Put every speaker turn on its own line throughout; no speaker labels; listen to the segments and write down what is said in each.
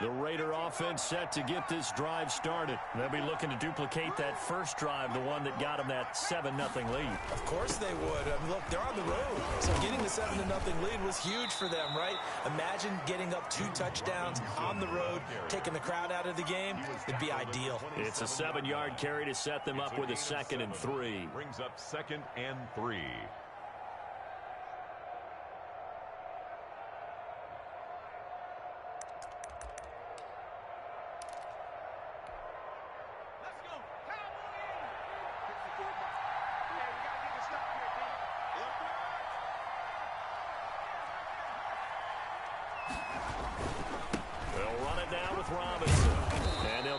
The Raider offense set to get this drive started. They'll be looking to duplicate that first drive, the one that got them that 7-0 lead.
Of course they would. I mean, look, they're on the road. So getting the 7-0 lead was huge for them, right? Imagine getting up 2 touchdowns on the road, taking the crowd out of the game. It'd be ideal.
It's a 7-yard carry to set them up with a 2nd and 3.
Brings up 2nd and 3.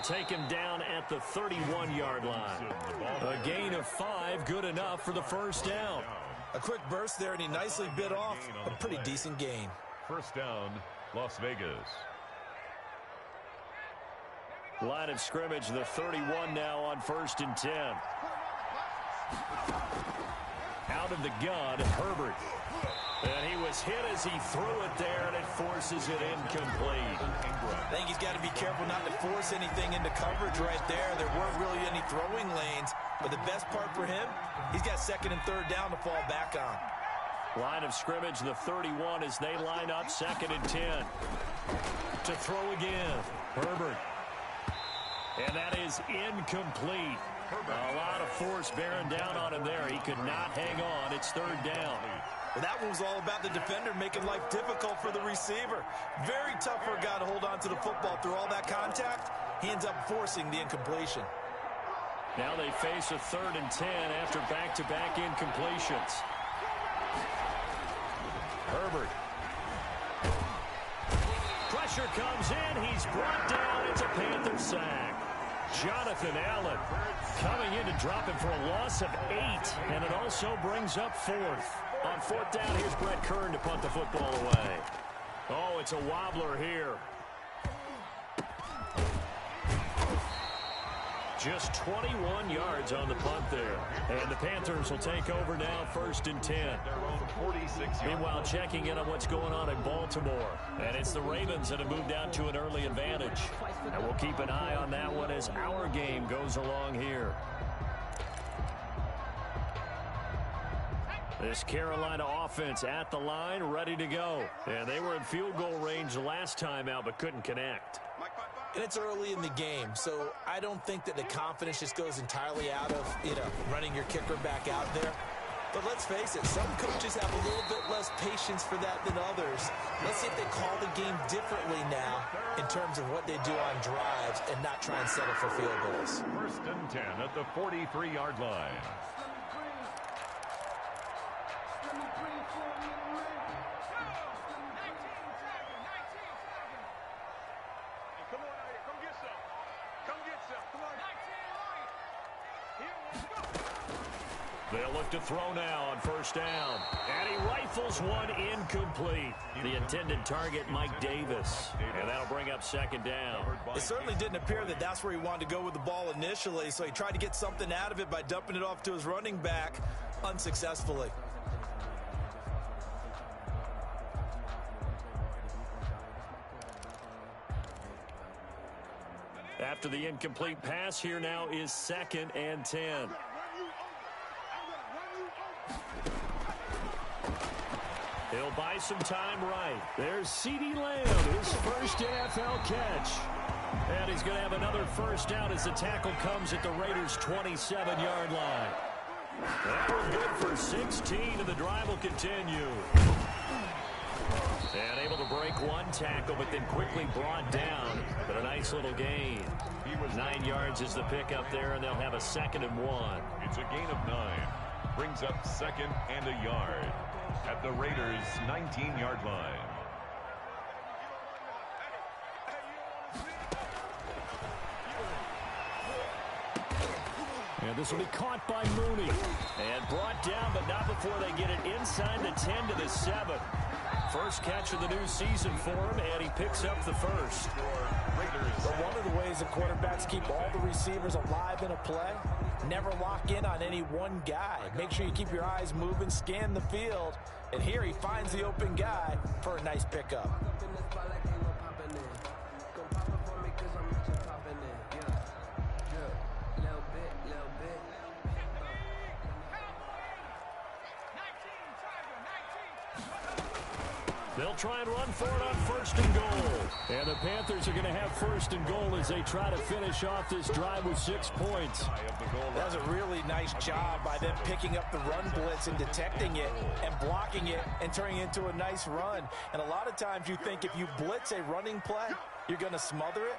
Take him down at the 31-yard line. A gain of 5, good enough for the first down.
A quick burst there, and he nicely bit off a pretty decent gain.
First down, Las Vegas.
Line of scrimmage, the 31 now on 1st and 10. Out of the gun, Herbert. And he was hit as he threw it there, and it forces it incomplete.
I think he's got to be careful not to force anything into coverage right there. There weren't really any throwing lanes, but the best part for him, he's got 2nd and 3rd down to fall back on.
Line of scrimmage, the 31 as they line up 2nd and 10. To throw again, Herbert. And that is incomplete. A lot of force bearing down on him there. He could not hang on. It's 3rd down.
Well, that one was all about the defender making life difficult for the receiver. Very tough for a guy to hold on to the football through all that contact. He ends up forcing the incompletion.
Now they face a 3rd and 10 after back-to-back incompletions. Herbert. Pressure comes in. He's brought down. It's a Panther sack. Jonathan Allen coming in to drop him for a loss of 8, and it also brings up 4th. On 4th down, here's Brett Kern to punt the football away. Oh, it's a wobbler here. Just 21 yards on the punt there. And the Panthers will take over now, 1st and 10. Meanwhile, checking in on what's going on in Baltimore. And it's the Ravens that have moved out to an early advantage. And we'll keep an eye on that one as our game goes along here. This Carolina offense at the line, ready to go. And they were in field goal range the last time out, but couldn't connect.
And it's early in the game, so I don't think that the confidence just goes entirely out of, running your kicker back out there. But let's face it, some coaches have a little bit less patience for that than others. Let's see if they call the game differently now in terms of what they do on drives and not try and settle for field goals.
1st and 10 at the 43-yard line.
They'll look to throw now on 1st down. And he rifles one incomplete. The intended target, Mike Davis. And that'll bring up 2nd down.
It certainly didn't appear that that's where he wanted to go with the ball initially, so he tried to get something out of it by dumping it off to his running back unsuccessfully.
After the incomplete pass, here now is 2nd and 10. He'll buy some time right. There's CeeDee Lamb, his first NFL catch. And he's going to have another first down as the tackle comes at the Raiders' 27-yard line. That was good for 16, and the drive will continue. And able to break one tackle, but then quickly brought down. But a nice little gain. 9 yards is the pickup there, and they'll have a 2nd and 1.
It's a gain of 9. Brings up 2nd and a yard at the Raiders' 19-yard line.
And this will be caught by Mooney. And brought down, but not before they get it inside the 10 to the 7. First catch of the new season for him, and he picks up the first.
But one of the ways that quarterbacks keep all the receivers alive in a play, never lock in on any one guy. Make sure you keep your eyes moving, scan the field, and here he finds the open guy for a nice pickup.
They'll try and run for it on first and goal. And the Panthers are going to have first and goal as they try to finish off this drive with 6 points.
That was a really nice job by them picking up the run blitz and detecting it and blocking it and turning it into a nice run. And a lot of times you think if you blitz a running play, you're going to smother it.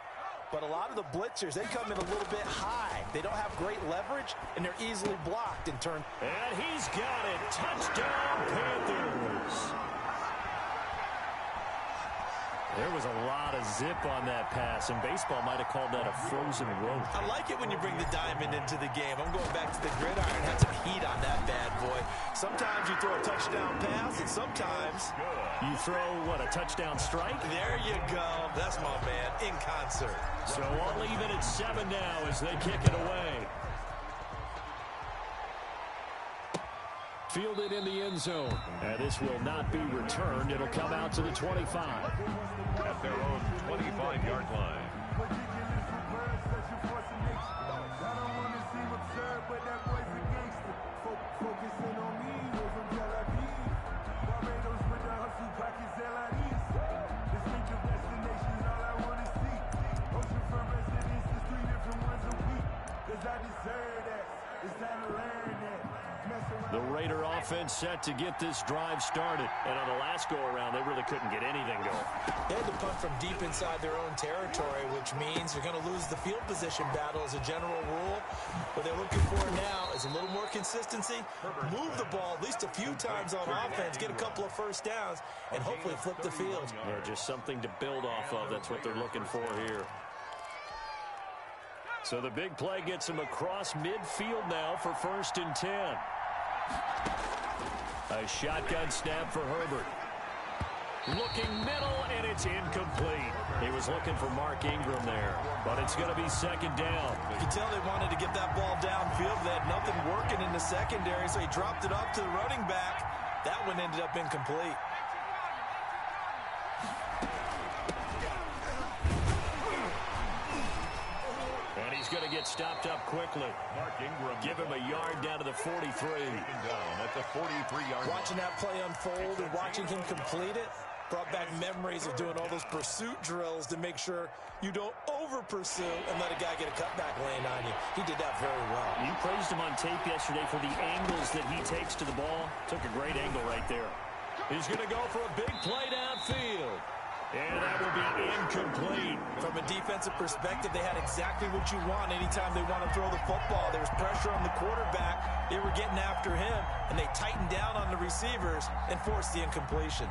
But a lot of the blitzers, they come in a little bit high. They don't have great leverage, and they're easily blocked and turned.
And he's got it. Touchdown, Panthers. There was a lot of zip on that pass, and baseball might have called that a frozen rope.
I like it when you bring the diamond into the game. I'm going back to the gridiron. Had some heat on that bad boy. Sometimes you throw a touchdown pass, and sometimes
you throw, what, a touchdown strike?
There you go. That's my man, in concert.
So all even at 7 now as they kick it away. Fielded in the end zone. And this will not be returned. It'll come out to the 25.
At their own 25-yard line.
The Raider offense set to get this drive started. And on the last go-around, they really couldn't get anything going.
They had to punt from deep inside their own territory, which means they're going to lose the field position battle as a general rule. What they're looking for now is a little more consistency, move the ball at least a few times on offense, get a couple of first downs, and hopefully flip the field.
Yeah, just something to build off of. That's what they're looking for here. So the big play gets him across midfield now for 1st and 10. A shotgun snap for Herbert. Looking middle, and it's incomplete. He was looking for Mark Ingram there, but it's going to be 2nd down.
You can tell they wanted to get that ball downfield. They had nothing working in the secondary, so he dropped it off to the running back. That one ended up incomplete.
He's going to get stopped up quickly.
Mark Ingram.
Give him a yard down to the 43.
Down at the 43-yard line.
Watching that play unfold and watching him complete it brought back memories of doing all those pursuit drills to make sure you don't over-pursue and let a guy get a cutback land on you. He did that very well.
You praised him on tape yesterday for the angles that he takes to the ball. Took a great angle right there. He's going to go for a big play downfield. And that will be incomplete.
From a defensive perspective, they had exactly what you want anytime they want to throw the football. There was pressure on the quarterback. They were getting after him, and they tightened down on the receivers and forced the incompletion.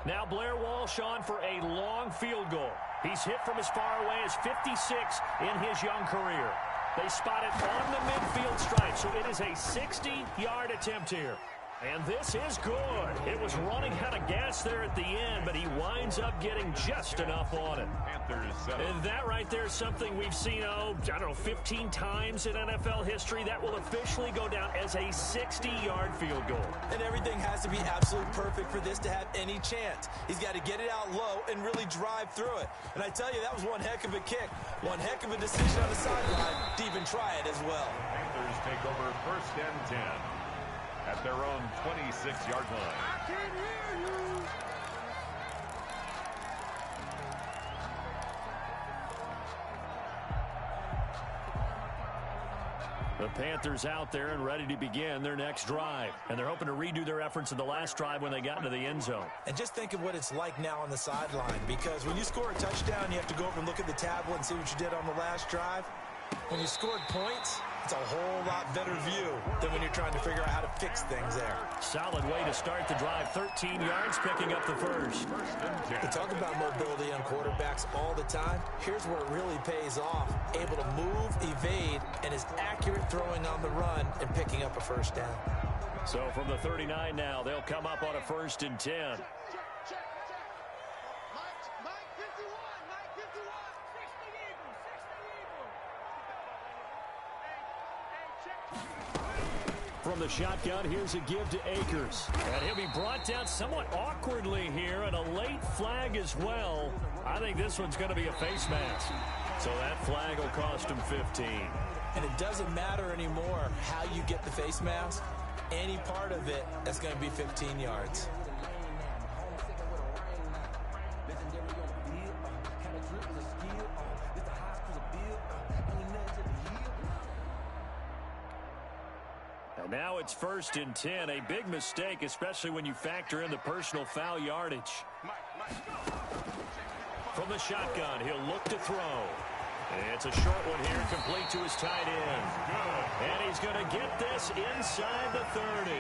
Now Blair Walsh on for a long field goal. He's hit from as far away as 56 in his young career. They spot it on the midfield stripe, so it is a 60-yard attempt here. And this is good. It was running out of gas there at the end, but he winds up getting just enough on it. And that right there is something we've seen, I don't know, 15 times in NFL history. That will officially go down as a 60-yard field goal.
And everything has to be absolutely perfect for this to have any chance. He's got to get it out low and really drive through it. And I tell you, that was one heck of a kick. One heck of a decision on the sideline to even try it as well.
Panthers take over 1st and 10. At their own 26-yard line.
I can hear you.
The Panthers out there and ready to begin their next drive. And they're hoping to redo their efforts in the last drive when they got into the end zone.
And just think of what it's like now on the sideline, because when you score a touchdown, you have to go over and look at the tablet and see what you did on the last drive. When you scored points, it's a whole lot better view than when you're trying to figure out how to fix things there.
Solid way to start the drive. 13 yards, picking up the first.
We talk about mobility on quarterbacks all the time. Here's where it really pays off. Able to move, evade, and is accurate throwing on the run and picking up a first down.
So from the 39 now, they'll come up on a 1st and 10. from the shotgun. Here's a give to Akers. And he'll be brought down somewhat awkwardly here, and a late flag as well. I think this one's going to be a face mask. So that flag will cost him 15.
And it doesn't matter anymore how you get the face mask. Any part of it, that's going to be 15 yards.
And now it's 1st and 10. A big mistake, especially when you factor in the personal foul yardage. From the shotgun, he'll look to throw. It's a short one here, complete to his tight end. And he's going to get this inside the 30.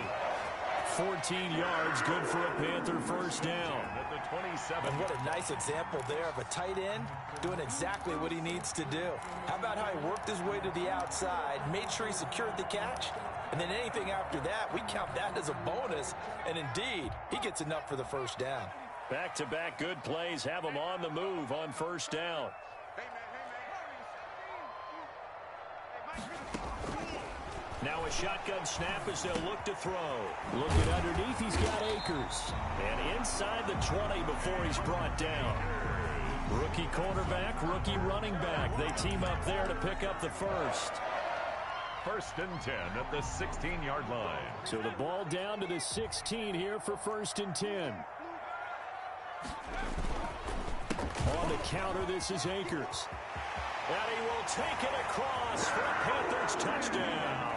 14 yards, good for a Panther first down.
At the 27.
And what a nice example there of a tight end doing exactly what he needs to do. How about how he worked his way to the outside, made sure he secured the catch, and then anything after that, we count that as a bonus. And indeed, he gets enough for the first down.
Back-to-back good plays have him on the move on first down. Now a shotgun snap as they'll look to throw. Looking underneath, he's got Akers. And inside the 20 before he's brought down. Rookie quarterback, rookie running back. They team up there to pick up the first.
1st and 10 at the 16-yard line.
So the ball down to the 16 here for 1st and 10. On the counter, this is Akers. And he will take it across for a Panthers touchdown.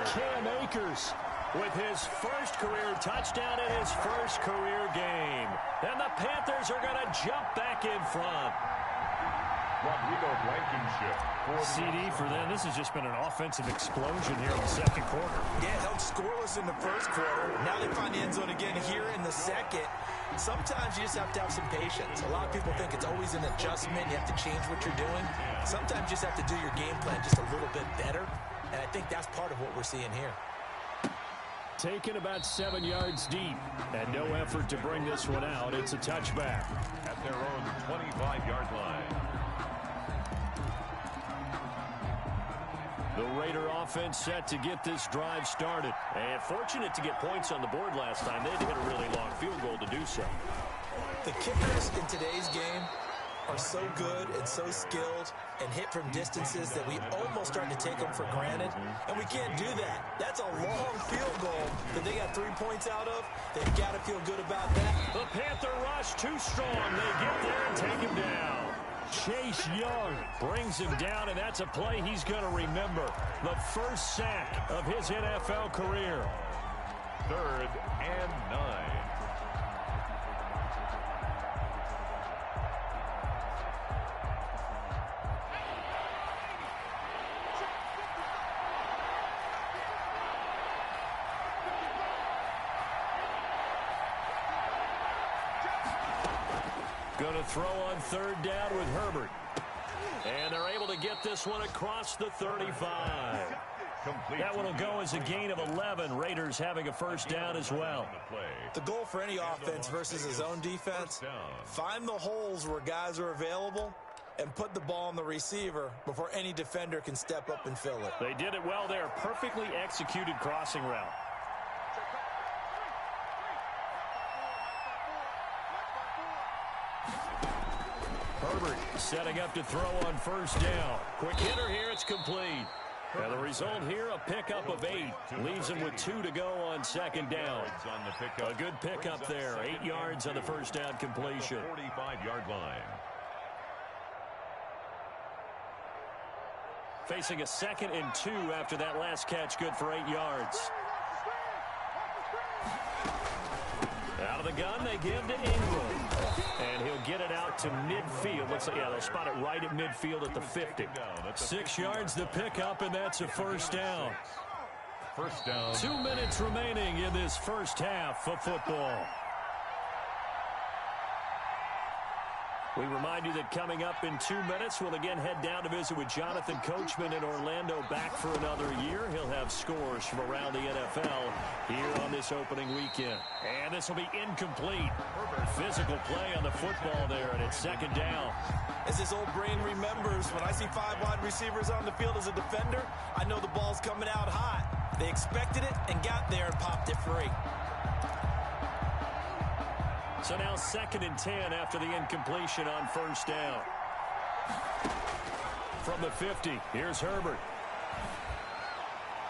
Cam Akers with his first career touchdown in his first career game. And the Panthers are going to jump back in front.
Rodrigo Blankenship.
CD for them. This has just been an offensive explosion here in the second quarter.
Yeah, held scoreless in the first quarter. Now they find the end zone again here in the second. Sometimes you just have to have some patience. A lot of people think it's always an adjustment. You have to change what you're doing. Sometimes you just have to do your game plan just a little bit better. And I think that's part of what we're seeing here.
Taken about 7 yards deep. And no effort to bring this one out. It's a touchback.
At their own 25-yard line.
The Raider offense set to get this drive started. And fortunate to get points on the board last time. They had to hit a really long field goal to do so.
The kickers in today's game are so good and so skilled and hit from distances that we almost start to take them for granted. And we can't do that. That's a long field goal that they got 3 points out of. They've got to feel good about that.
The Panther rush too strong. They get there and take him down. Chase Young brings him down, and that's a play he's going to remember. The first sack of his NFL career.
3rd and 9.
Going to throw on 3rd down with Herbert. And they're able to get this one across the 35.
Complete.
That one will go as a gain of 11. Raiders having a first down as well.
The goal for any offense versus his own defense, find the holes where guys are available and put the ball on the receiver before any defender can step up and fill it.
They did it well there. Perfectly executed crossing route. Herbert setting up to throw on 1st down. Quick hitter here. It's complete. And the result here, a pickup of 8. Leaves him with 2 to go on 2nd down. A good pickup there. 8 yards on the first down completion.
45-yard line.
Facing a 2nd and 2 after that last catch. Good for 8 yards. Out of the gun, they give to Ingram. And he'll get it out to midfield. Looks like, yeah, they'll spot it right at midfield at the 50. 6 yards the pickup, and that's a first down.
First down.
2 minutes remaining in this first half of football. We remind you that coming up in 2 minutes, we'll again head down to visit with Jonathan Coachman in Orlando, back for another year. He'll have scores from around the NFL here on this opening weekend. And this will be incomplete. Physical play on the football there, and it's 2nd down.
As his old brain remembers, when I see 5 wide receivers on the field as a defender, I know the ball's coming out hot. They expected it and got there and popped it free.
So now 2nd and 10 after the incompletion on first down. From the 50, here's Herbert.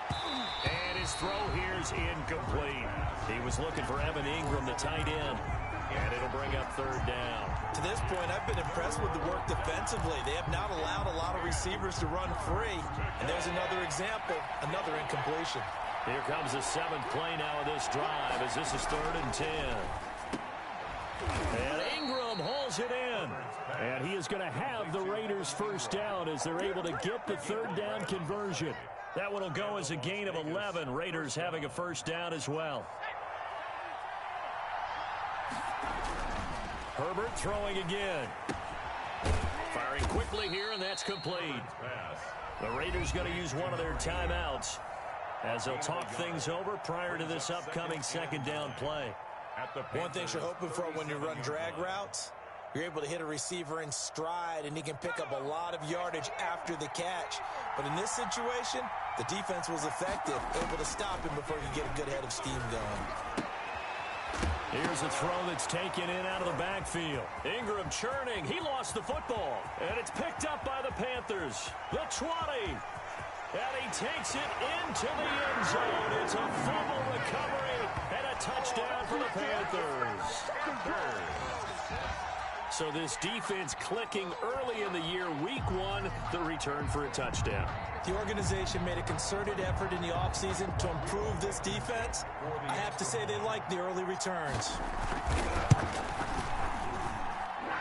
And his throw here's incomplete. He was looking for Evan Ingram, the tight end. And it'll bring up 3rd down.
To this point, I've been impressed with the work defensively. They have not allowed a lot of receivers to run free. And there's another example, another incompletion.
Here comes the 7th play now of this drive as this is 3rd and 10. And Ingram hauls it in. And he is going to have the Raiders first down as they're able to get the 3rd down conversion. That one will go as a gain of 11. Raiders having a first down as well. Herbert throwing again. Firing quickly here, and that's complete. The Raiders going to use one of their timeouts as they'll talk things over prior to this upcoming 2nd down play.
One thing you're hoping for when you run drag routes, you're able to hit a receiver in stride, and he can pick up a lot of yardage after the catch. But in this situation, the defense was effective, able to stop him before he could get a good head of steam going.
Here's a throw that's taken in out of the backfield. Ingram churning. He lost the football. And it's picked up by the Panthers. The 20. And he takes it into the end zone. It's a fumble recovery and a touchdown for the Panthers. So this defense clicking early in the year, week 1, the return for a touchdown.
The organization made a concerted effort in the offseason to improve this defense. I have to say they like the early returns.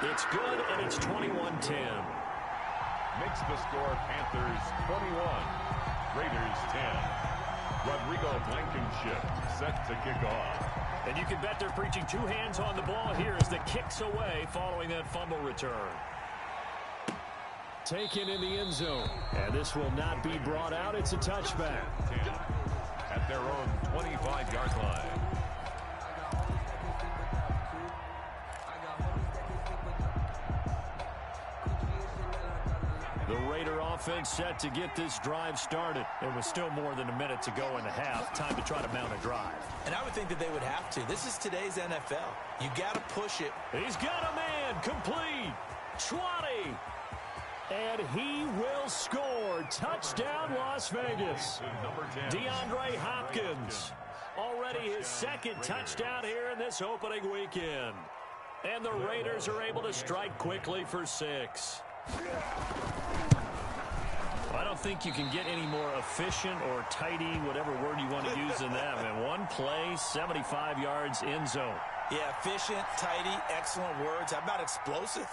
It's good, and it's 21-10.
Makes the score Panthers 21, Raiders 10. Rodrigo Blankenship set to kick off.
And you can bet they're preaching 2 hands on the ball here as the kick's away following that fumble return. Taken in the end zone. And this will not be brought out. It's a touchback.
10 at their own 25-yard line.
The Raider offense set to get this drive started. It was still more than a minute to go in the half. Time to try to mount a drive.
And I would think that they would have to. This is today's NFL. You got to push it.
He's got a man complete. 20. And he will score. Touchdown, Las Vegas. DeAndre Hopkins. Already his 2nd touchdown here in this opening weekend. And the Raiders are able to strike quickly for 6. I don't think you can get any more efficient or tidy, whatever word you want to use in that. Man, 1 play, 75 yards, end zone.
Yeah, efficient, tidy, excellent words. How about explosive?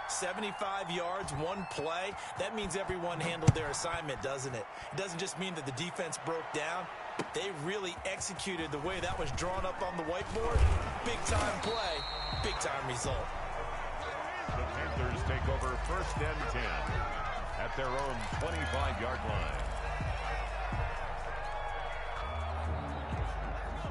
75 yards, 1 play. That means everyone handled their assignment, doesn't it? It doesn't just mean that the defense broke down. They really executed the way that was drawn up on the whiteboard. Big-time play, big-time result.
The Panthers take over 1st and 10 at their own 25-yard line.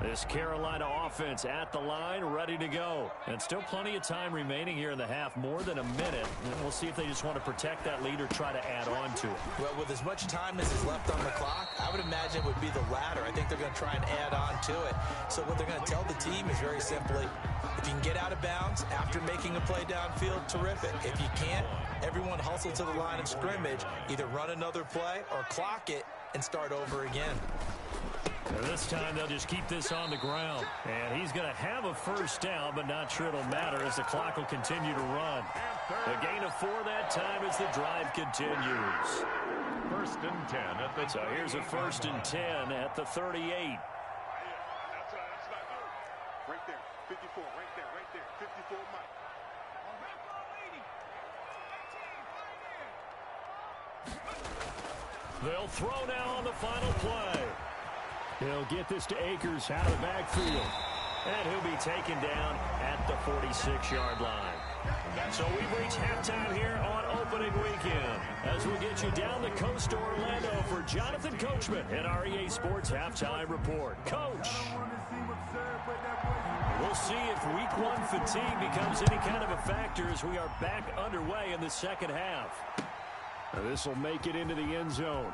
This Carolina offense at the line, ready to go. And still plenty of time remaining here in the half, more than a minute. And we'll see if they just want to protect that lead or try to add on to it.
Well, with as much time as is left on the clock, I would imagine it would be the latter. I think they're going to try and add on to it. So what they're going to tell the team is very simply, if you can get out of bounds after making a play downfield, terrific. If you can't, everyone hustle to the line of scrimmage, either run another play or clock it and start over again.
And this time they'll just keep this on the ground. And he's going to have a first down, but not sure it'll matter as the clock will continue to run. A gain of 4 that time as the drive continues.
1st and 10 at the
So here's a 1st and 10 at the 38.
That's not good. Right there, 54, right there, 54 Mike.
They'll throw now on the final play. He'll get this to Akers out of the backfield. And he'll be taken down at the 46-yard line. So we've reached halftime here on opening weekend as we get you down the coast to Orlando for Jonathan Coachman and our EA Sports Halftime Report. Coach, we'll see if week 1 fatigue becomes any kind of a factor as we are back underway in the second half. Now this will make it into the end zone.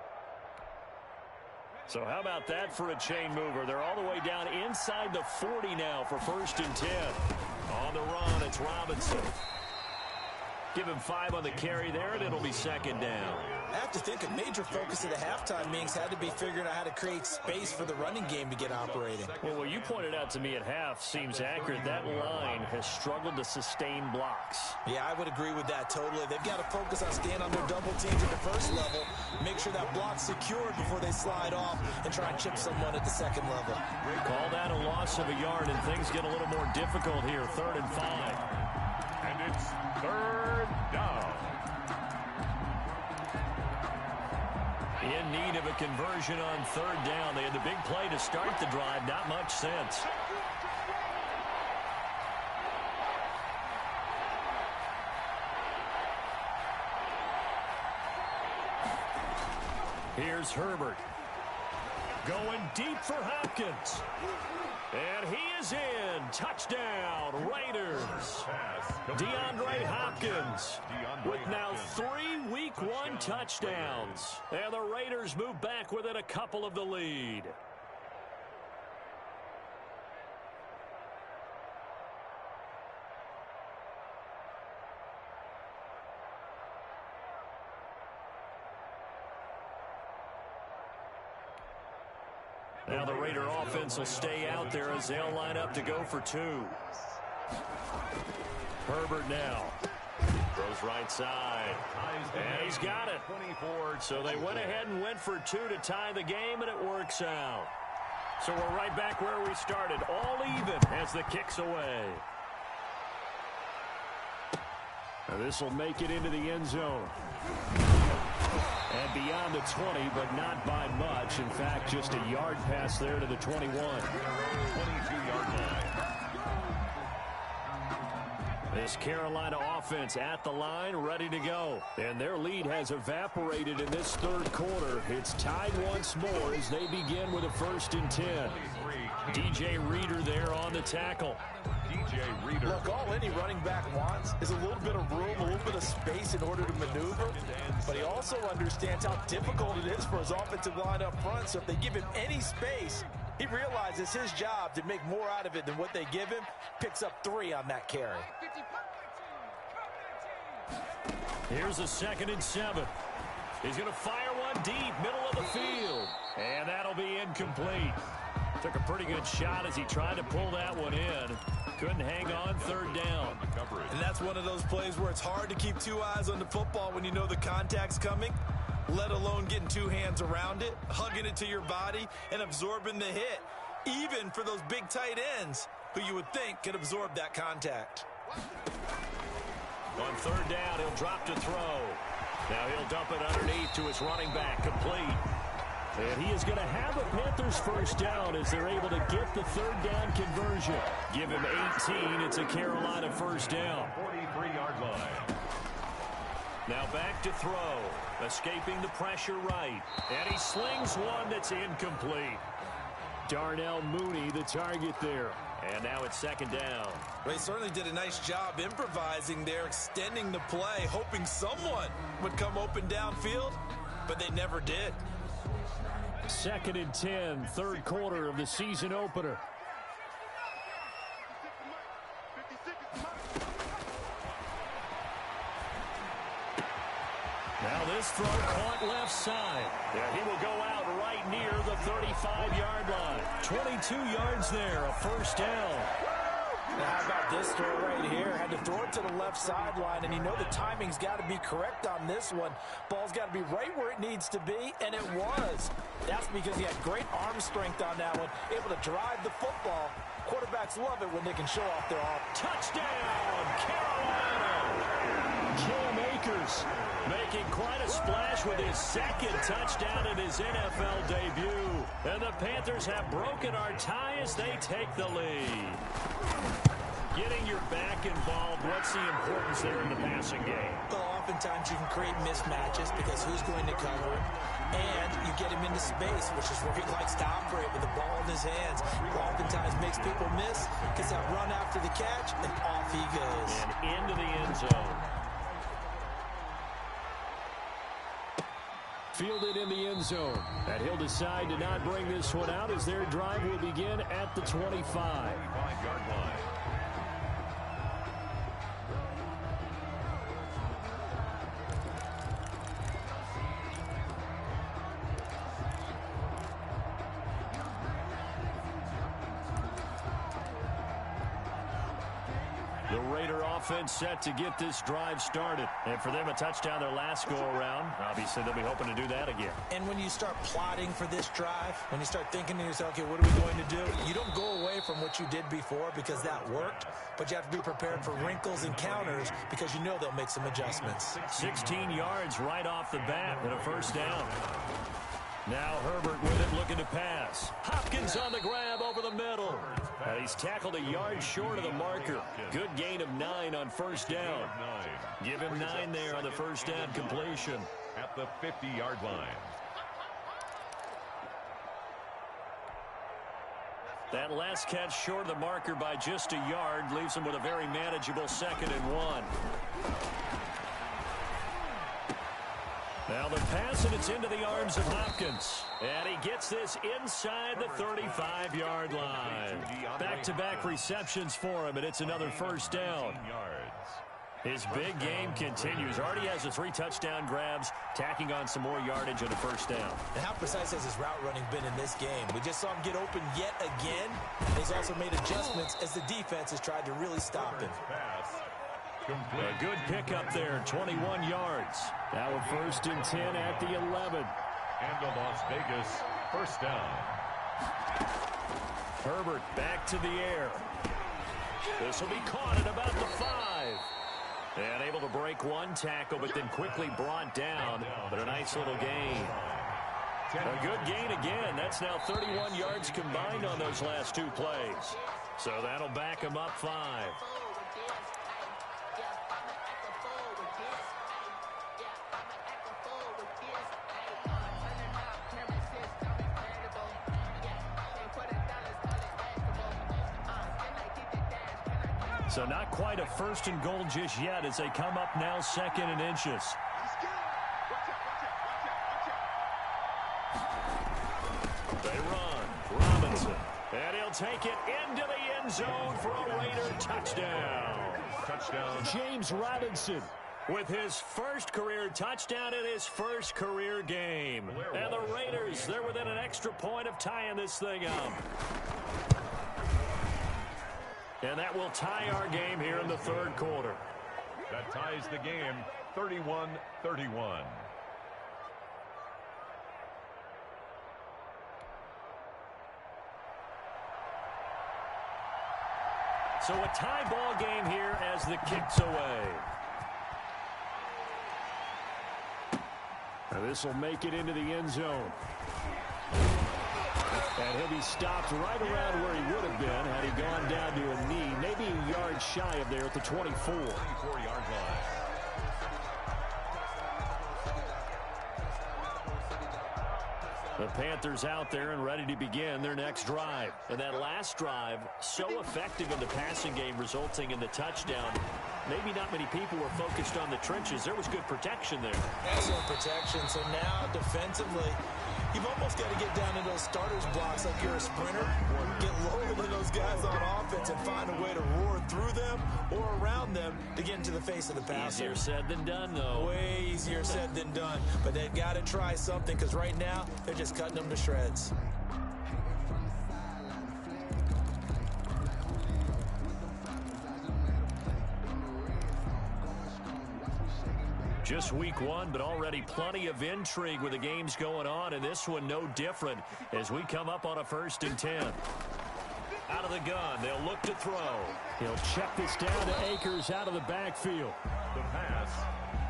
So how about that for a chain mover? They're all the way down inside the 40 now for 1st and 10. On the run, it's Robinson. Give him 5 on the carry there, and it'll be 2nd down.
I have to think a major focus of the halftime meetings had to be figuring out how to create space for the running game to get operating.
Well, what you pointed out to me at half seems accurate. That line has struggled to sustain blocks.
Yeah, I would agree with that totally. They've got to focus on staying under double teams at the first level, make sure that block's secured before they slide off, and try and chip someone at the second level.
Call that a loss of a yard, and things get a little more difficult here. 3rd and 5.
And it's 3rd down.
In need of a conversion on 3rd down. They had the big play to start the drive. Not much sense. Here's Herbert. Going deep for Hopkins. And he is in. Touchdown, Raiders. DeAndre Hopkins with now 3 Week 1 touchdowns. And the Raiders move back within a couple of the lead. Now the Raider offense will stay out there as they'll line up to go for 2. Herbert now. Throws right side. And he's got it. So they went ahead and went for 2 to tie the game, and it works out. So we're right back where we started. All even as the kick's away. Now this will make it into the end zone. And beyond the 20, but not by much. In fact, just a yard pass there to the 21.
22-yard line.
This Carolina offense at the line, ready to go. And their lead has evaporated in this 3rd quarter. It's tied once more as they begin with a 1st and 10. DJ Reader there on the tackle.
DJ Reader.
Look, all any running back wants is a little bit of room, a little bit of space in order to maneuver. But he also understands how difficult it is for his offensive line up front. So if they give him any space, he realizes his job to make more out of it than what they give him. Picks up 3 on that carry.
Here's a 2nd and 7. He's going to fire one deep, middle of the field. And that'll be incomplete. Took a pretty good shot as he tried to pull that one in. Couldn't hang on 3rd down.
And that's one of those plays where it's hard to keep 2 eyes on the football when you know the contact's coming, let alone getting 2 hands around it, hugging it to your body, and absorbing the hit, even for those big tight ends who you would think could absorb that contact.
On 3rd down, he'll drop to throw. Now he'll dump it underneath to his running back, complete. And he is going to have a Panthers 1st down as they're able to get the 3rd down conversion. Give him 18. It's a Carolina 1st down.
43-yard line.
Now back to throw. Escaping the pressure right. And he slings one that's incomplete. Darnell Mooney, the target there. And now it's 2nd down.
They certainly did a nice job improvising there, extending the play, hoping someone would come open downfield, but they never did.
2nd and 10, 3rd quarter of the season opener. Now this throw caught left side. Yeah, he will go out right near the 35-yard line. 22 yards there, a 1st down.
Now how about this throw right here? Had to throw it to the left sideline, and you know the timing's got to be correct on this one. Ball's got to be right where it needs to be, and it was. That's because he had great arm strength on that one, able to drive the football. Quarterbacks love it when they can show off their arm.
Touchdown, Carolina! Cam Akers making quite a splash with his 2nd touchdown in his NFL debut. And the Panthers have broken our tie as they take the lead. Getting your back involved, what's the importance there in the passing game?
Well, oftentimes you can create mismatches because who's going to cover it? And you get him into space, which is where he likes to operate with the ball in his hands. Oftentimes makes people miss, gets that run after the catch, and off he goes.
And into the end zone. Fielded in the end zone. And he'll decide to not bring this one out as their drive will begin at the 25.
25-yard line.
The Raider offense set to get this drive started. And for them, a touchdown their last go-around. Obviously, they'll be hoping to do that again.
And when you start plotting for this drive, when you start thinking to yourself, okay, what are we going to do? You don't go away from what you did before because that worked, but you have to be prepared for wrinkles and counters because you know they'll make some adjustments.
16 yards right off the bat and a first down. Now Herbert with it, looking to pass. Hopkins on the grab over the middle. And he's tackled a yard short of the marker. Good gain of 9 on first down. Give him 9 there on the first down completion.
At the 50-yard line.
That last catch short of the marker by just a yard leaves him with a very manageable 2nd and 1. Now the pass, and it's into the arms of Hopkins. And he gets this inside the 35-yard line. Back-to-back receptions for him, and it's another first down. His big game continues. Already has the 3 touchdown grabs, tacking on some more yardage on the first down.
And how precise has his route running been in this game? We just saw him get open yet again. He's also made adjustments as the defense has tried to really stop him.
A good pickup there, 21 yards. Now a 1st and 10 at the 11.
And the Las Vegas first down.
Herbert back to the air. This will be caught at about the 5. And able to break one tackle, but then quickly brought down. But a nice little gain. A good gain again. That's now 31 yards combined on those last 2 plays. So that'll back him up 5. So not quite a 1st and goal just yet as they come up now 2nd and inches. They run. Robinson. And he'll take it into the end zone for a Raider touchdown. James Robinson with his first career touchdown in his first career game. And the Raiders, they're within an extra point of tying this thing up. And that will tie our game here in the 3rd quarter.
That ties the game 31-31.
So a tie ball game here as the kick's away. Now this will make it into the end zone. And he'll be stopped right around where he would have been had he gone down to a knee, maybe a yard shy of there at the 24.
24-yard line.
The Panthers out there and ready to begin their next drive. And that last drive, so effective in the passing game, resulting in the touchdown. Maybe not many people were focused on the trenches. There was good protection there.
Excellent protection. So now defensively, you've almost got to get down in those starters blocks like you're a sprinter. Get lower than those guys on offense and find a way to roar through them or around them to get into the face of the passer.
Easier said than done, though.
Way easier said than done. But they've got to try something because right now they're just cutting them to shreds.
Just week 1, but already plenty of intrigue with the games going on, and this one no different as we come up on a 1st and 10. Out of the gun, they'll look to throw. He'll check this down to Akers out of the backfield.
The pass.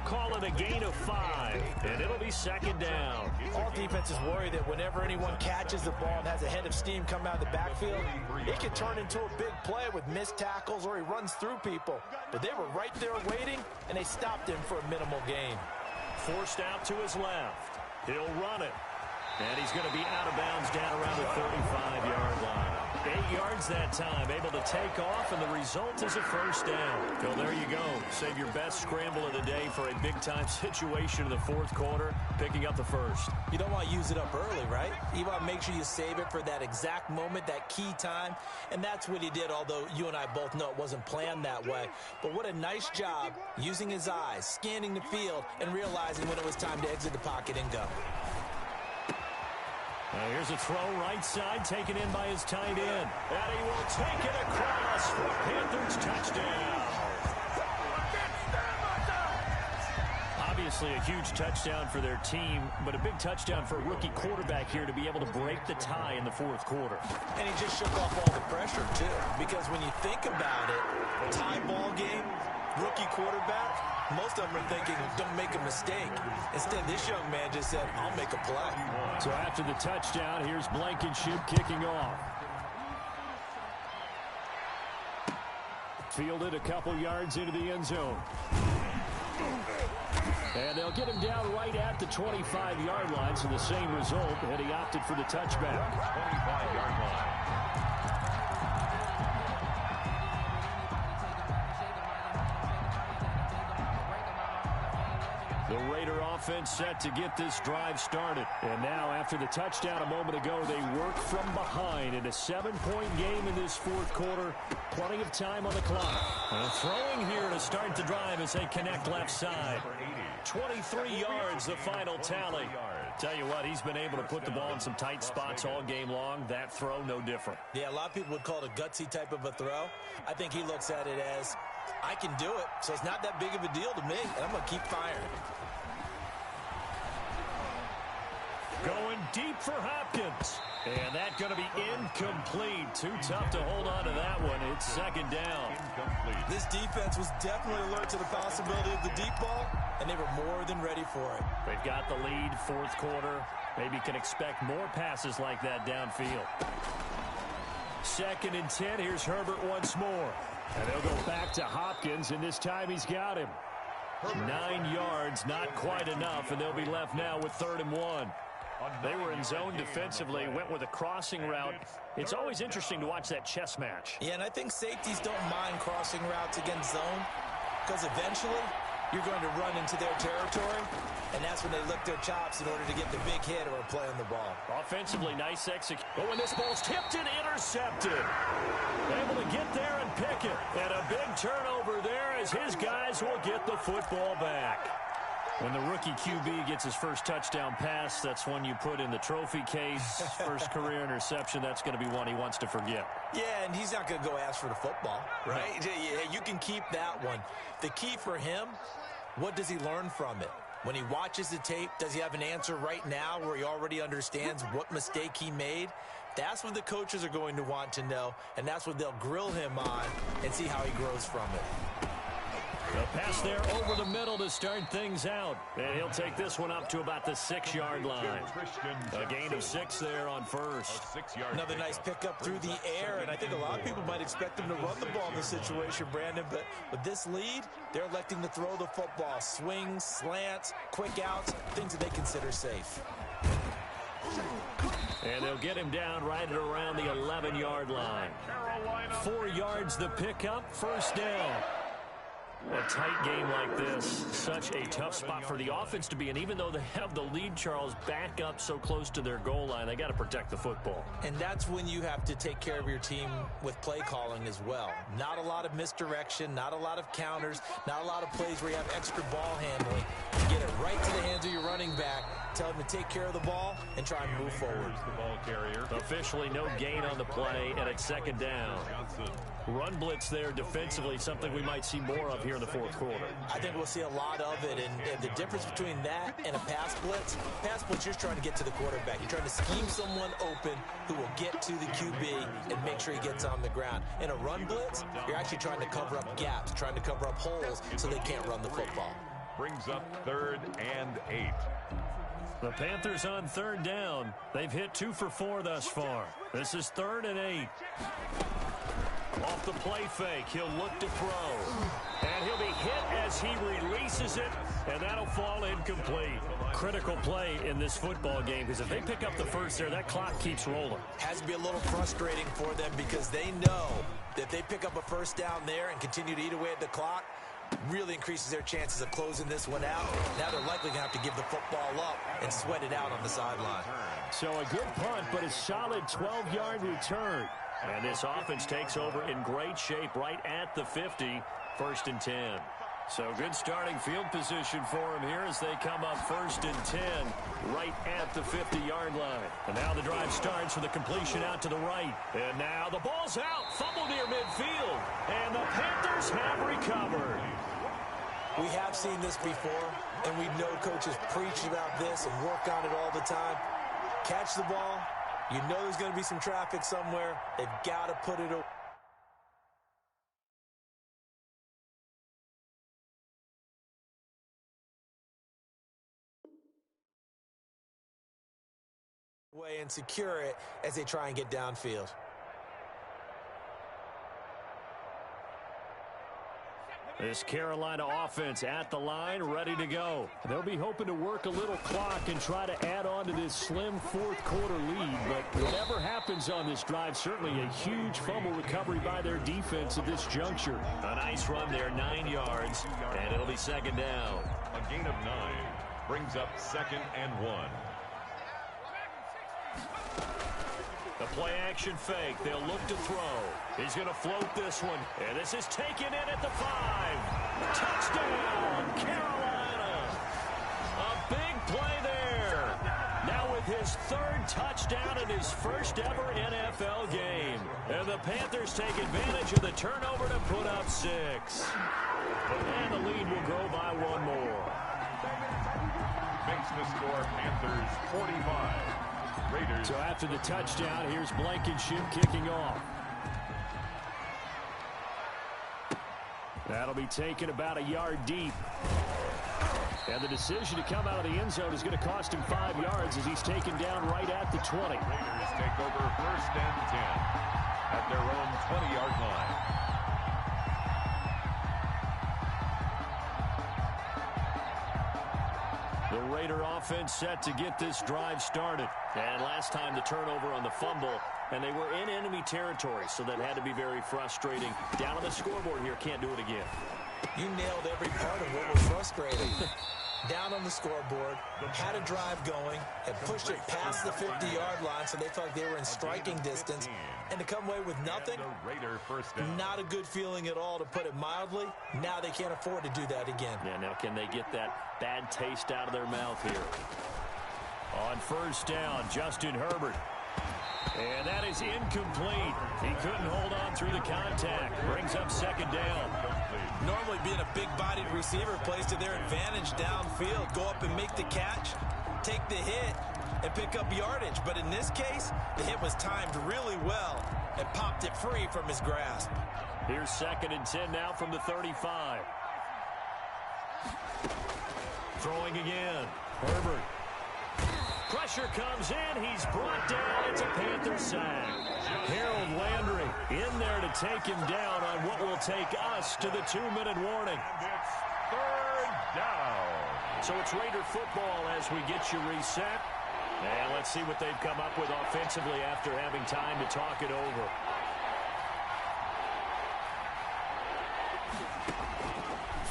Call it a gain of 5, and it'll be 2nd down.
All defenses worry that whenever anyone catches the ball and has a head of steam come out of the backfield, it can turn into a big play with missed tackles or he runs through people. But they were right there waiting, and they stopped him for a minimal gain.
Forced out to his left. He'll run it. And he's going to be out of bounds down around the 35-yard line. 8 yards that time, able to take off, and the result is a first down. Well, there you go. Save your best scramble of the day for a big-time situation in the fourth quarter, picking up the first.
You don't want to use it up early, right? You want to make sure you save it for that exact moment, that key time, and that's what he did, although you and I both know it wasn't planned that way. But what a nice job using his eyes, scanning the field, and realizing when it was time to exit the pocket and go.
Here's a throw right side, taken in by his tight end. And he will take it across for a Panthers touchdown. Obviously a huge touchdown for their team, but a big touchdown for a rookie quarterback here to be able to break the tie in the fourth quarter.
And he just shook off all the pressure, too, because when you think about it, tie ball game, rookie quarterback, most of them are thinking, don't make a mistake. Instead, this young man just said, I'll make a play.
So after the touchdown, here's Blankenship kicking off. Fielded a couple yards into the end zone. And they'll get him down right at the 25-yard line, so the same result, and he opted for the touchback.
25-yard line.
The Raider offense set to get this drive started. And now, after the touchdown a moment ago, they work from behind in a 7-point game in this fourth quarter. Plenty of time on the clock. And throwing here to start the drive as they connect left side. 23 yards, the final tally. Tell you what, he's been able to put the ball in some tight spots all game long. That throw, no different.
Yeah, a lot of people would call it a gutsy type of a throw. I think he looks at it as, I can do it, so it's not that big of a deal to me, and I'm going to keep firing.
Going deep for Hopkins. And that's going to be incomplete. Too tough to hold on to that one. It's second down.
Incomplete.
This defense was definitely alert to the possibility of the deep ball, and they were more than ready for it.
They've got the lead, fourth quarter. Maybe can expect more passes like that downfield. 2nd and 10. Here's Herbert once more. And they'll go back to Hopkins, and this time he's got him. 9 yards, not quite enough, and they'll be left now with 3rd and 1. They were in zone defensively, went with a crossing route. It's always interesting to watch that chess match.
Yeah, and I think safeties don't mind crossing routes against zone, because eventually you're going to run into their territory, and that's when they lick their chops in order to get the big hit or a play on the ball.
Offensively, nice execution. But when this ball's tipped and intercepted, able to get there and pick it. And a big turnover there as his guys will get the football back. When the rookie QB gets his first touchdown pass, that's one you put in the trophy case. First career interception, that's going to be one he wants to forget.
Yeah, and he's not going to go ask for the football, right? Yeah, you can keep that one. The key for him, what does he learn from it? When he watches the tape, does he have an answer right now where he already understands what mistake he made? That's what the coaches are going to want to know, and that's what they'll grill him on and see how he grows from it.
A pass there over the middle to start things out. And he'll take this one up to about the 6-yard line. A gain of 6 there on first.
Another nice pickup through the air, and I think a lot of people might expect him to run the ball in this situation, Brandon, but with this lead, they're electing to throw the football. Swings, slants, quick outs, things that they consider safe.
And they'll get him down right at around the 11-yard line. 4 yards the pickup, first down. A tight game like this, such a tough spot for the offense to be in. Even though they have the lead, Charles, back up so close to their goal line, they got to protect the football.
And that's when you have to take care of your team with play calling as well. Not a lot of misdirection, not a lot of counters, not a lot of plays where you have extra ball handling. Get it right to the hands of your running back. Tell him to take care of the ball and try and move forward.
The ball carrier.
Officially no gain on the play, and it's second down. Run blitz there defensively, something we might see more of here in the fourth quarter.
I think we'll see a lot of it, and the difference between that and a pass blitz, you're trying to get to the quarterback. You're trying to scheme someone open who will get to the QB and make sure he gets on the ground. In a run blitz, you're actually trying to cover up gaps, trying to cover up holes so they can't run the football.
Brings up 3rd and 8.
The Panthers on 3rd down. They've hit 2 for 4 thus far. This is 3rd and 8. Off the play fake, he'll look to throw. And And he'll be hit as he releases it, and that'll fall incomplete. Critical play in this football game, because if they pick up the first there, that clock keeps rolling.
Has to be a little frustrating for them because they know that they pick up a first down there and continue to eat away at the clock, really increases their chances of closing this one out. Now they're likely going to have to give the football up and sweat it out on the sideline.
So a good punt, but a solid 12-yard return. And this offense takes over in great shape right at the 50, 1st and 10. So good starting field position for them here as they come up 1st and 10 right at the 50-yard line. And now the drive starts with a completion out to the right. And now the ball's out, fumble near midfield. And the Panthers have recovered.
We have seen this before, and we know coaches preach about this and work on it all the time. Catch the ball. You know there's going to be some traffic somewhere. They've got to put it away and secure it as they try and get downfield.
This Carolina offense at the line, ready to go. They'll be hoping to work a little clock and try to add on to this slim 4th quarter lead. But whatever happens on this drive, certainly a huge fumble recovery by their defense at this juncture. A nice run there, 9 yards, and it'll be 2nd down.
A gain of 9 brings up 2nd and 1.
The play-action fake. They'll look to throw. He's going to float this one. And this is taken in at the 5. Touchdown, Carolina. A big play there. Now with his 3rd touchdown in his first ever NFL game. And the Panthers take advantage of the turnover to put up 6. And the lead will grow by 1 more.
Makes the score Panthers 45. Raiders.
So after the touchdown, here's Blankenship kicking off. That'll be taken about a yard deep. And the decision to come out of the end zone is going to cost him 5 yards as he's taken down right at the 20.
Raiders take over 1st and 10 at their own 20-yard line.
The Raider offense set to get this drive started. And last time the turnover on the fumble, and they were in enemy territory, so that had to be very frustrating. Down on the scoreboard here, can't do it again.
You nailed every part of what was frustrating. Down on the scoreboard, had a drive going, had pushed it past the 50-yard line, so they felt like they were in striking distance. And to come away with nothing, not a good feeling at all, to put it mildly. Now they can't afford to do that again.
Yeah, now can they get that bad taste out of their mouth here? On 1st down, Justin Herbert. And that is incomplete. He couldn't hold on through the contact. Brings up 2nd down.
Normally being a big-bodied receiver plays to their advantage downfield. Go up and make the catch, take the hit, and pick up yardage. But in this case, the hit was timed really well and popped it free from his grasp.
Here's 2nd and 10 now from the 35. Throwing again. Herbert. Pressure comes in. He's brought down. It's a Panther sack. Harold Landry in there to take him down on what will take us to the 2-minute warning.
And it's 3rd down.
So it's Raider football as we get you reset. And let's see what they've come up with offensively after having time to talk it over.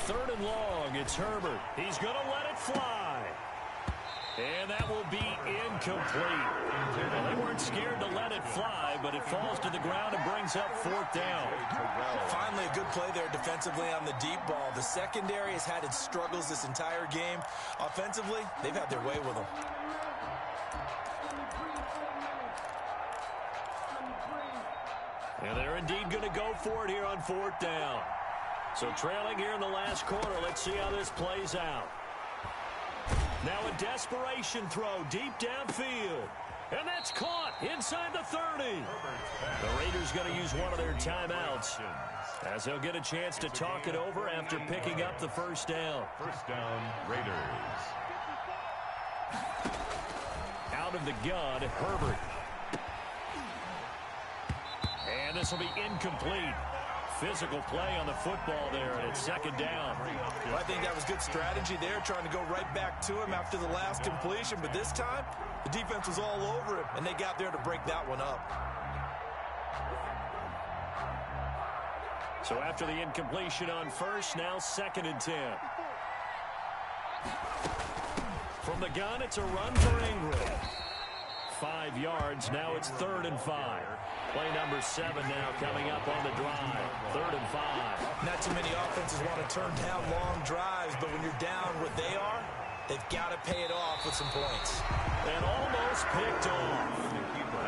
Third and long. It's Herbert. He's going to let it fly. And that will be incomplete. Well, they weren't scared to let it fly, but it falls to the ground and brings up 4th down.
Finally, a good play there defensively on the deep ball. The secondary has had its struggles this entire game. Offensively, they've had their way with them.
And they're indeed going to go for it here on 4th down. So trailing here in the last quarter, let's see how this plays out. Now a desperation throw deep downfield. And that's caught inside the 30. The Raiders going to use one of their timeouts as they'll get a chance to talk it over after picking up the 1st down.
1st down, Raiders.
Out of the gun, Herbert. And this will be incomplete. physical play on the football there, and it's second down.
Well, I think that was good strategy there, trying to go right back to him after the last completion. But this time, the defense was all over him, and they got there to break that one up.
So after the incompletion on first, now 2nd and 10. From the gun, it's a run for Ingram. 5 yards. Now it's 3rd and 5. Play number 7 now coming up on the drive. 3rd and 5.
Not too many offenses want to turn down long drives, but when you're down what they are, they've got to pay it off with some points.
And almost picked off.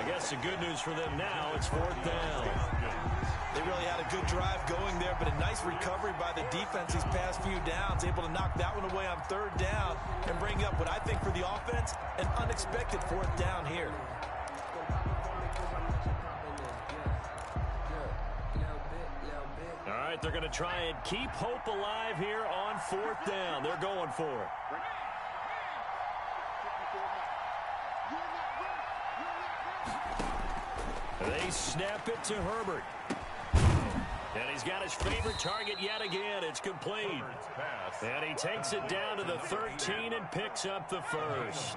I guess the good news for them now, it's 4th down.
They really had a good drive going there, but a nice recovery by the defense these past few downs, able to knock that one away on 3rd down and bring up what I think for the offense, an unexpected 4th down here.
All right, they're going to try and keep hope alive here on 4th down. They're going for it. They snap it to Herbert. And he's got his favorite target yet again. It's complete. And he takes it down to the 13 and picks up the first.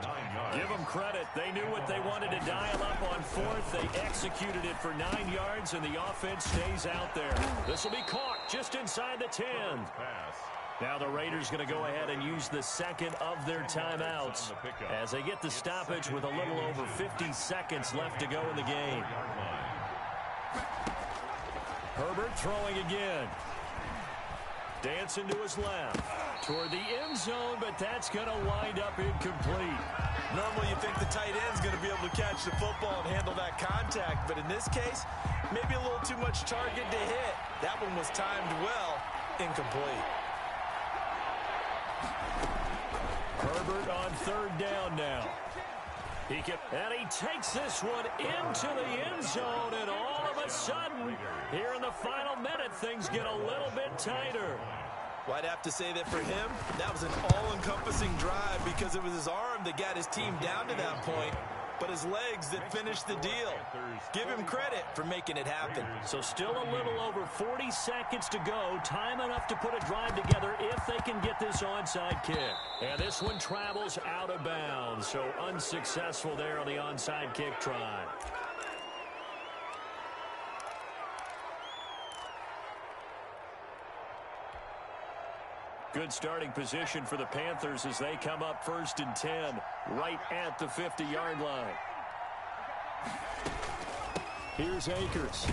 Give them credit. They knew what they wanted to dial up on 4th. They executed it for 9 yards, and the offense stays out there. This will be caught just inside the 10. Now the Raiders going to go ahead and use the 2nd of their timeouts as they get the stoppage with a little over 50 seconds left to go in the game. Herbert throwing again. Dancing to his left. Toward the end zone, but that's going to wind up incomplete.
Normally you think the tight end's going to be able to catch the football and handle that contact, but in this case, maybe a little too much target to hit. That one was timed well. Incomplete.
Herbert on 3rd down now. And he takes this one into the end zone, and all of a sudden, here in the final minute, things get a little bit tighter.
Well, I'd have to say that for him, that was an all-encompassing drive because it was his arm that got his team down to that point, but his legs that finished the deal. Give him credit for making it happen.
So still a little over 40 seconds to go. Time enough to put a drive together if they can get this onside kick. And this one travels out of bounds. So unsuccessful there on the onside kick try. Good starting position for the Panthers as they come up 1st and 10, right at the 50-yard line. Here's Akers.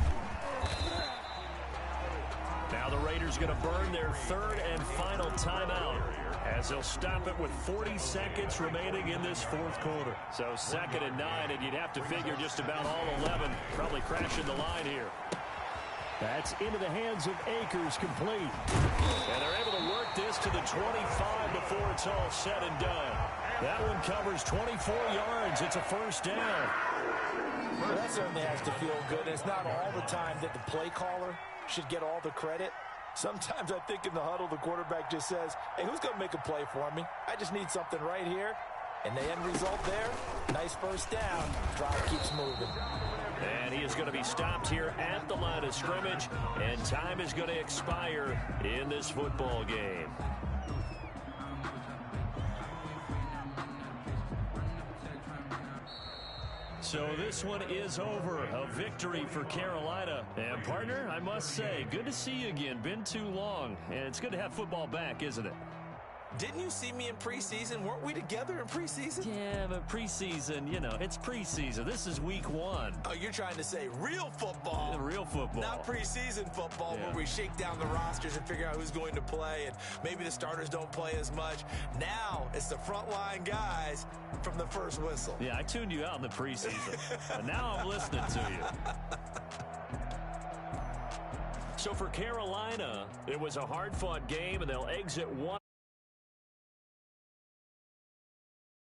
Now the Raiders going to burn their 3rd and final timeout as they'll stop it with 40 seconds remaining in this 4th quarter. So 2nd and 9, and you'd have to figure just about all 11 probably crashing the line here. That's into the hands of Akers, complete. And they're able to work this to the 25 before it's all said and done. That one covers 24 yards. It's a 1st down.
Well, that certainly has to feel good. It's not all the time that the play caller should get all the credit. Sometimes I think in the huddle, the quarterback just says, hey, who's going to make a play for me? I just need something right here. And the end result there, nice 1st down. Drive keeps moving.
And he is going to be stopped here at the line of scrimmage, and time is going to expire in this football game. So this one is over. A victory for Carolina. And partner, I must say, good to see you again. Been too long. And it's good to have football back, isn't it?
Didn't you see me in preseason? Weren't we together in preseason?
Yeah, but preseason, you know, it's preseason. This is week 1.
Oh, you're trying to say real football.
Real football.
Not preseason football where we shake down the rosters and figure out who's going to play, and maybe the starters don't play as much. Now it's the frontline guys from the first whistle.
Yeah, I tuned you out in the preseason. And now I'm listening to you. So for Carolina, it was a hard-fought game, and they'll exit one.